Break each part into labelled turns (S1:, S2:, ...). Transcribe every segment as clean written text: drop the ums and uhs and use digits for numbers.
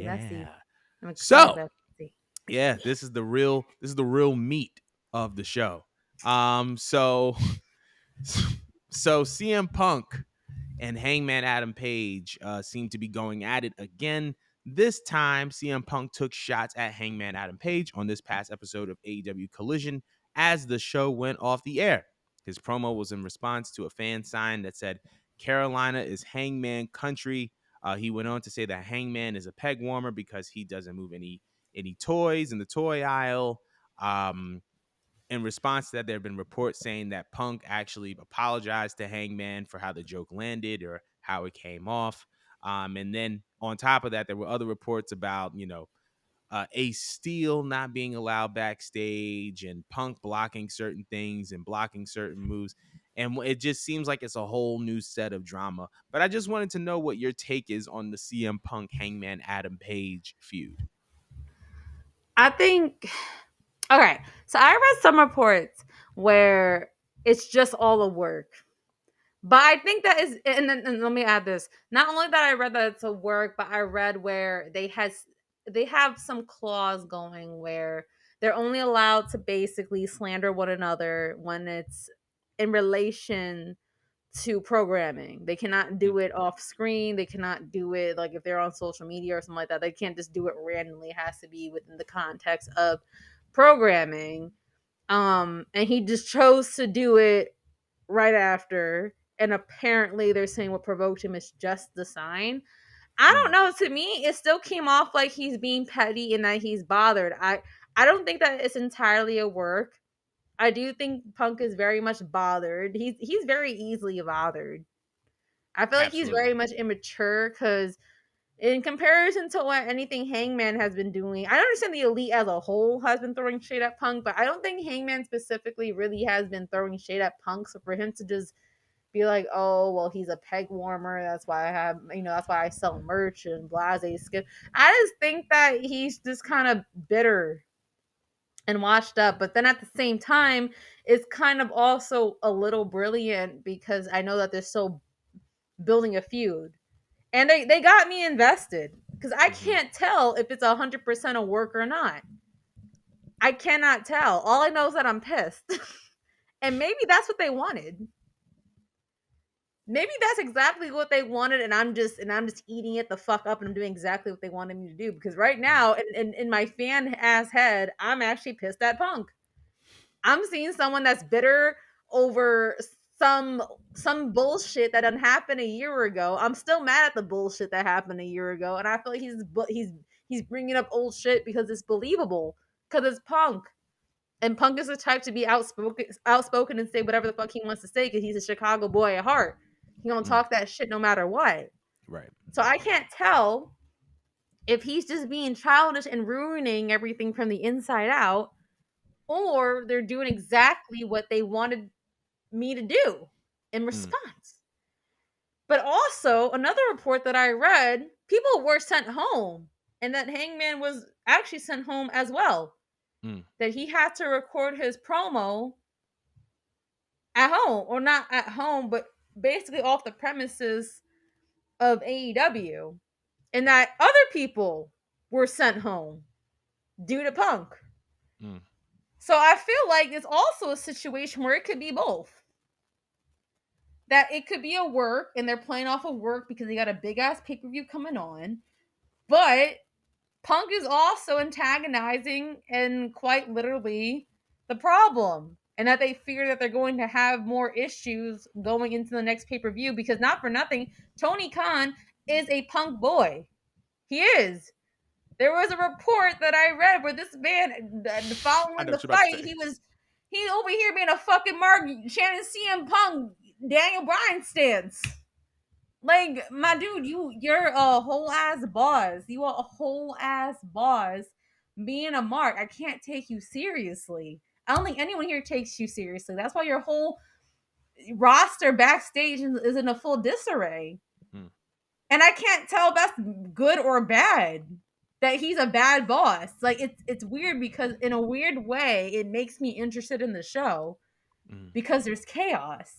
S1: Let's see.
S2: Yeah.
S1: I'm excited
S2: So
S1: about it.
S2: yeah, this is the real meat of the show. So so CM Punk and Hangman Adam Page seem to be going at it again. This time, CM Punk took shots at Hangman Adam Page on this past episode of AEW Collision as the show went off the air. His promo was in response to a fan sign that said, "Carolina is Hangman country." He went on to say that Hangman is a peg warmer because he doesn't move any toys in the toy aisle. In response to that, there have been reports saying that Punk actually apologized to Hangman for how the joke landed or how it came off. And then on top of that, there were other reports about, Ace Steel not being allowed backstage and Punk blocking certain things and blocking certain moves. And it just seems like it's a whole new set of drama. But I just wanted to know what your take is on the CM Punk Hangman Adam Page feud.
S1: I think okay. So I read some reports where it's just all a work. But I think that is, and let me add this. Not only that I read that it's a work, but I read where they have some clause going where they're only allowed to basically slander one another when it's in relation to programming. They cannot do it off screen. They cannot do it like if they're on social media or something like that. They can't just do it randomly. It has to be within the context of programming. And he just chose to do it right after. And apparently they're saying what provoked him is just the sign. I don't know. To me, it still came off like he's being petty and that he's bothered. I don't think that it's entirely a work. I do think Punk is very much bothered. He's very easily bothered. I feel like he's very
S2: Absolutely.
S1: much immature because in comparison to what anything Hangman has been doing, I understand the elite as a whole has been throwing shade at Punk, but I don't think Hangman specifically really has been throwing shade at Punk. So for him to just be like, oh, well, he's a peg warmer. That's why I have, that's why I sell merch and blase skip. I just think that he's just kind of bitter and washed up. But then at the same time, it's kind of also a little brilliant because I know that they're still building a feud. And they got me invested because I can't tell if it's 100% a work or not. I cannot tell. All I know is that I'm pissed. And maybe that's what they wanted. Maybe that's exactly what they wanted, and I'm just eating it the fuck up, and I'm doing exactly what they wanted me to do. Because right now, in my fan ass head, I'm actually pissed at Punk. I'm seeing someone that's bitter over some some bullshit that done happened a year ago. I'm still mad at the bullshit that happened a year ago, and I feel like he's bringing up old shit because it's believable. Because it's Punk, and Punk is the type to be outspoken and say whatever the fuck he wants to say because he's a Chicago boy at heart. He gonna talk that shit no matter what.
S2: Right.
S1: So I can't tell if he's just being childish and ruining everything from the inside out, or they're doing exactly what they wanted me to do in response. But also, another report that I read, people were sent home, and that Hangman was actually sent home as well. That he had to record his promo at home, or not at home, but basically off the premises of AEW, and that other people were sent home due to Punk. So I feel like it's also a situation where it could be both. That it could be a work and they're playing off of work because they got a big ass pay per view coming on, but Punk is also antagonizing and quite literally the problem. And that they fear that they're going to have more issues going into the next pay per view because, not for nothing, Tony Khan is a Punk boy. He is. There was a report that I read where this man,
S2: I
S1: following
S2: know
S1: the
S2: what you're about to
S1: fight,
S2: say.
S1: he over here being a fucking Mark Shannon CM Punk Daniel Bryan stance. Like, my dude, you're a whole ass boss. You are a whole ass boss. Being a Mark, I can't take you seriously. I don't think anyone here takes you seriously. That's why your whole roster backstage is in a full disarray. And I can't tell if that's good or bad. That he's a bad boss. Like, it's weird because in a weird way, it makes me interested in the show because there's chaos.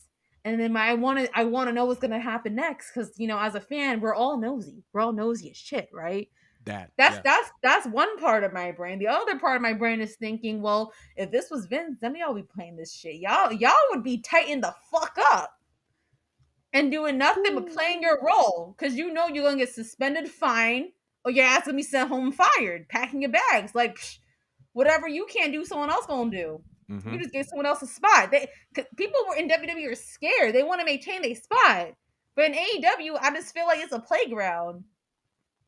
S1: And then I want to know what's gonna happen next because as a fan, we're all nosy. We're all nosy as shit, right?
S2: That,
S1: That's
S2: yeah.
S1: that's that's one part of my brain. The other part of my brain is thinking, well, if this was Vince, then y'all be playing this shit. Y'all would be tightened the fuck up and doing nothing but playing your role because you know you're gonna get suspended, fine, or your ass gonna be sent home fired, packing your bags. Like psh, whatever you can't do, someone else gonna do. You
S2: Hmm.
S1: just gave someone else a spot. People were in WWE are scared. They want to maintain their spot, but in AEW, I just feel like it's a playground.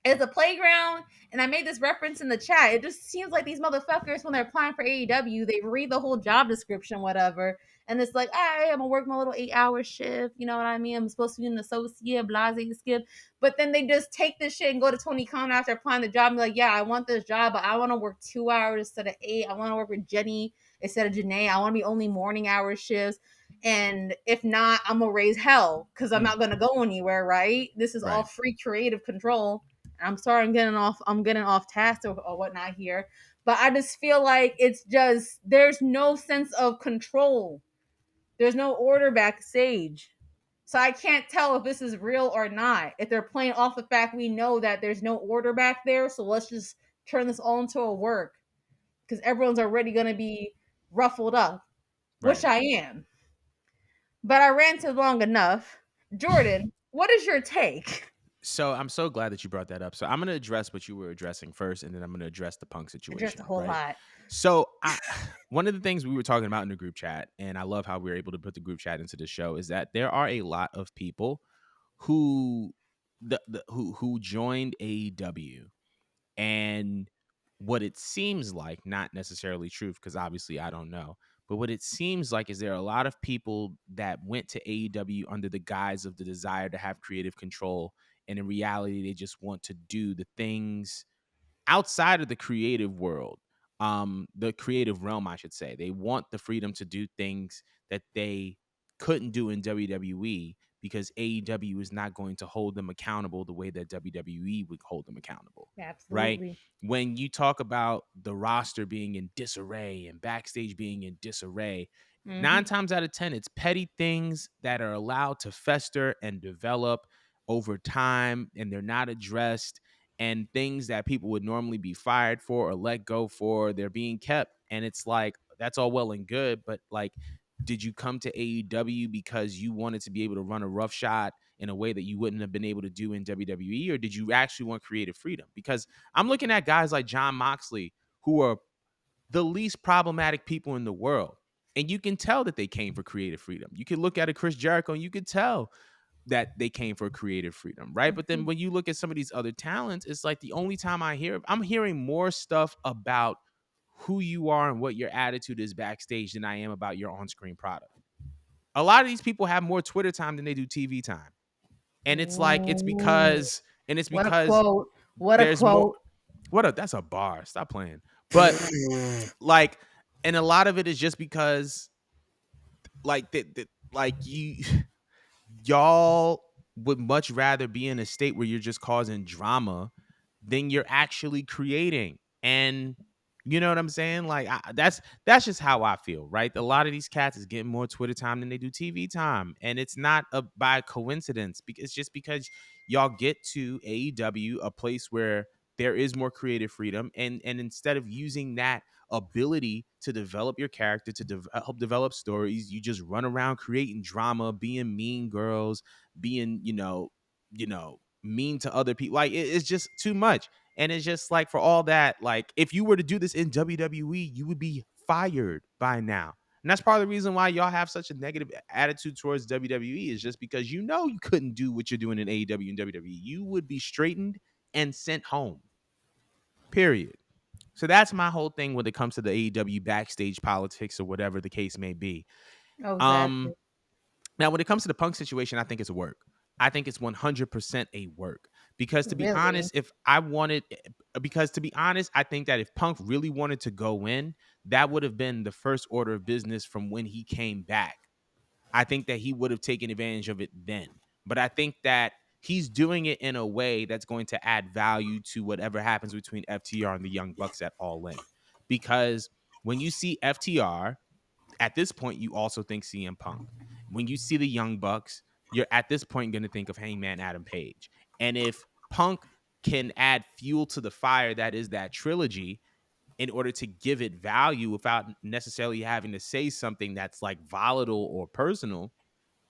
S1: It's a playground, and I made this reference in the chat. It just seems like these motherfuckers, when they're applying for AEW, they read the whole job description, whatever, and it's like, all right, I'm gonna work my little 8 hour shift. You know what I mean? I'm supposed to be an associate, blase, skip. But then they just take this shit and go to Tony Khan after applying the job and be like, yeah, I want this job, but I want to work 2 hours instead of eight. I want to work with Jenny instead of Janae. I want to be only morning hour shifts. And if not, I'm gonna raise hell because I'm
S2: Mm,
S1: not gonna go anywhere, right? This is all
S2: right.
S1: free creative control. I'm sorry, I'm getting off task or whatnot here, but I just feel like it's just there's no sense of control. There's no order backstage. So I can't tell if this is real or not. If they're playing off the fact we know that there's no order back there, so let's just turn this all into a work because everyone's already gonna be ruffled up, which
S2: Right.
S1: I am. But I ranted long enough. Jordan, what is your take?
S2: So I'm so glad that you brought that up. So I'm going to address what you were addressing first, and then I'm going to address the Punk
S1: Just a
S2: situation,
S1: whole
S2: right?
S1: lot.
S2: So one of the things we were talking about in the group chat, and I love how we were able to put the group chat into the show, is that there are a lot of people who who joined AEW, and what it seems like, not necessarily truth, because obviously I don't know, but what it seems like is there are a lot of people that went to AEW under the guise of the desire to have creative control. And in reality, they just want to do the things outside of the creative world, the creative realm, I should say. They want the freedom to do things that they couldn't do in WWE because AEW is not going to hold them accountable the way that WWE would hold them accountable, right?
S1: Absolutely.
S2: When you talk about the roster being in disarray and backstage being in disarray, nine
S1: Hmm.
S2: times out of 10, it's petty things that are allowed to fester and develop over time, and they're not addressed, and things that people would normally be fired for or let go for, they're being kept. And it's like, that's all well and good, but like, did you come to AEW because you wanted to be able to run a rough shot in a way that you wouldn't have been able to do in WWE? Or did you actually want creative freedom? Because I'm looking at guys like John Moxley, who are the least problematic people in the world. And you can tell that they came for creative freedom. You can look at a Chris Jericho and you can tell that they came for creative freedom, right? But then
S1: Mhm.
S2: when you look at some of these other talents, it's like the only time I'm hearing more stuff about who you are and what your attitude is backstage than I am about your on-screen product. A lot of these people have more Twitter time than they do TV time. And it's like
S1: Ooh,
S2: it's
S1: what a
S2: because
S1: quote. What a
S2: there's more
S1: quote.
S2: that's a bar. Stop playing. But like, and a lot of it is just because like like y'all would much rather be in a state where you're just causing drama than you're actually creating. And you know what I'm saying? Like that's just how I feel, right? A lot of these cats is getting more Twitter time than they do TV time, and it's not by coincidence. Because it's just because y'all get to AEW, a place where there is more creative freedom, and instead of using that ability to develop your character, to help develop stories, you just run around creating drama, being mean girls, being mean to other people. Like it's just too much. And it's just like, for all that, like, if you were to do this in WWE, you would be fired by now. And that's part of the reason why y'all have such a negative attitude towards WWE, is just because you know you couldn't do what you're doing in AEW and WWE. You would be straightened and sent home. Period. So that's my whole thing when it comes to the AEW backstage politics or whatever the case may be.
S1: Oh, exactly.
S2: Um, Now, when it comes to the Punk situation, I think it's a work. I think it's 100% a work. Because to be
S1: Really?
S2: honest, because to be honest, I think that if Punk really wanted to go in, that would have been the first order of business from when he came back. I think that he would have taken advantage of it then. But I think that he's doing it in a way that's going to add value to whatever happens between FTR and the Young Bucks at All In. Because when you see FTR, at this point, you also think CM Punk. When you see the Young Bucks, you're at this point going to think of Hangman Adam Page. And if Punk can add fuel to the fire that is that trilogy in order to give it value without necessarily having to say something that's like volatile or personal,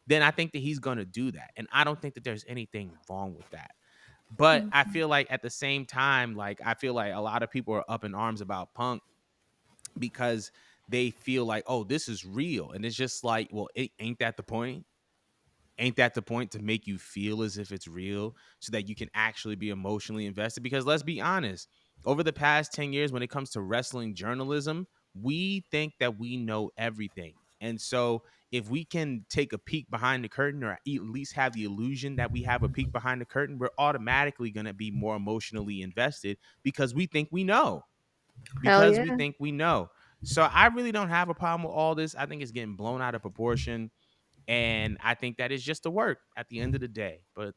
S2: then I think that he's going to do that. And I don't think that there's anything wrong with that. But I
S1: Mhm.
S2: feel like at the same time, like I feel like a lot of people are up in arms about Punk because they feel like, oh, this is real. And it's just like, well, ain't that the point? Ain't that the point, to make you feel as if it's real so that you can actually be emotionally invested? Because let's be honest, over the past 10 years, when it comes to wrestling journalism, we think that we know everything. And so if we can take a peek behind the curtain, or at least have the illusion that we have a peek behind the curtain, we're automatically going to be more emotionally invested because we think we know.
S1: Hell
S2: Because we
S1: yeah.
S2: think we know. So I really don't have a problem with all this. I think it's getting blown out of proportion, and I think that is just the work at the end of the day. But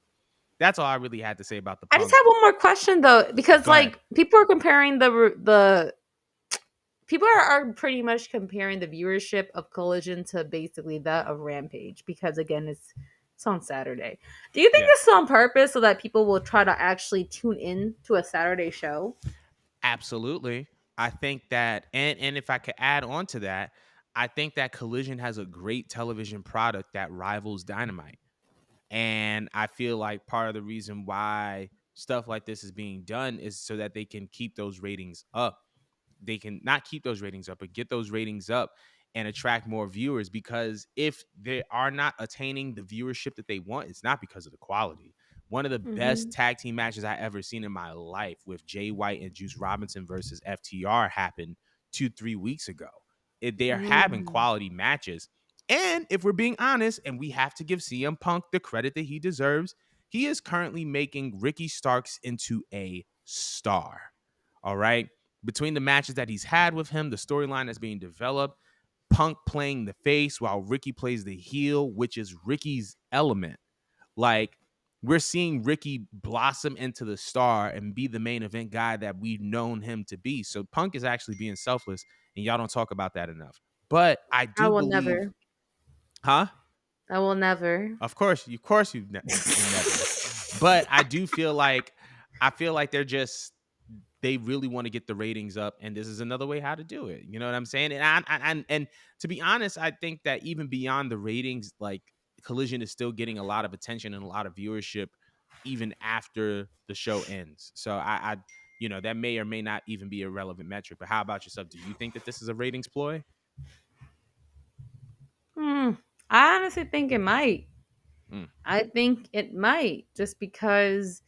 S2: that's all I really had to say about the
S1: I just
S2: Punk.
S1: have one more question though, because
S2: Go ahead.
S1: like people are comparing the people are pretty much comparing the viewership of Collision to basically that of Rampage because again it's on Saturday. Do you think
S2: Yeah,
S1: this is on purpose so that people will try to actually tune in to a Saturday show?
S2: absolutely. I think that, and if I could add on to that, I think that Collision has a great television product that rivals Dynamite. And I feel like part of the reason why stuff like this is being done is so that they can keep those ratings up. They can not keep those ratings up, but get those ratings up and attract more viewers. Because if they are not attaining the viewership that they want, it's not because of the quality. One of the best
S1: Mhm.
S2: tag team matches I ever seen in my life, with Jay White and Juice Robinson versus FTR, happened 2-3 weeks ago. They are having
S1: Mm.
S2: quality matches. And if we're being honest, and we have to give CM Punk the credit that he deserves, he is currently making Ricky Starks into a star. All right. Between the matches that he's had with him, the storyline that's being developed, Punk playing the face while Ricky plays the heel, which is Ricky's element. Like, we're seeing Ricky blossom into the star and be the main event guy that we've known him to be. So Punk is actually being selfless, and y'all don't talk about that enough. But I
S1: I
S2: do
S1: will
S2: believe,
S1: never.
S2: huh?
S1: I will never.
S2: Of course, you never. But I feel like they really want to get the ratings up, and this is another way how to do it. You know what I'm saying? And to be honest, I think that even beyond the ratings, like, Collision is still getting a lot of attention and a lot of viewership even after the show ends. So that may or may not even be a relevant metric. But how about yourself? Do you think that this is a ratings ploy?
S1: Hmm. I honestly think it might.
S2: Mm,
S1: I think it might just because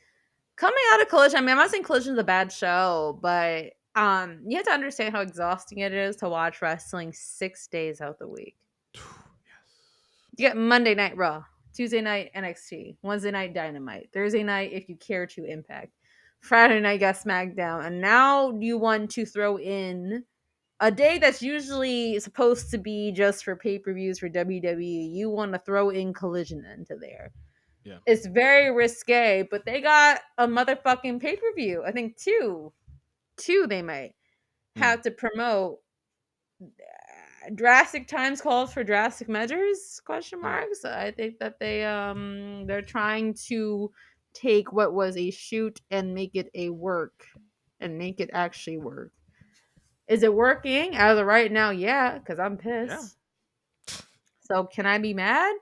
S1: coming out of Collision, I mean, I'm not saying Collision's a bad show, but you have to understand how exhausting it is to watch wrestling 6 days out the week. You get Monday Night Raw, Tuesday night NXT, Wednesday night Dynamite, Thursday night, if you care to, Impact, Friday night got SmackDown, and now you want to throw in a day that's usually supposed to be just for pay per views for WWE. You want to throw in Collision into there.
S2: yeah.
S1: It's very risque, but they got a motherfucking pay per view. I think two they might
S2: Mm,
S1: have to promote. Drastic times calls for drastic measures? Question
S2: mm,
S1: marks. I think that they're trying to take what was a shoot and make it a work and make it actually work. Is it working as of right now? Yeah, because I'm
S2: yeah.
S1: pissed. So can I be mad?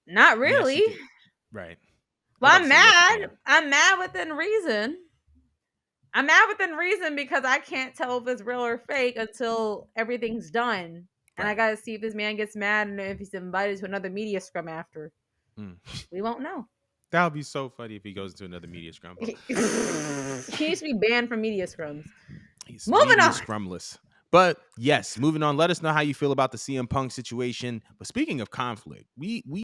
S1: Not
S2: Yes, you
S1: really.
S2: could. Right. I was
S1: Well,
S2: about to
S1: I'm
S2: say yes, you
S1: mad.
S2: can.
S1: I'm mad within reason. I'm mad within reason because I can't tell if it's real or fake until everything's done. And I
S2: Right.
S1: gotta see if this man gets mad and if he's invited to another media scrum after.
S2: Mm.
S1: We won't know.
S2: That would be so funny if he goes into another media scrum.
S1: He needs to be banned from media scrums.
S2: He's
S1: Moving
S2: media
S1: on.
S2: scrumless. But yes, moving on. Let us know how you feel about the CM Punk situation. But speaking of conflict, we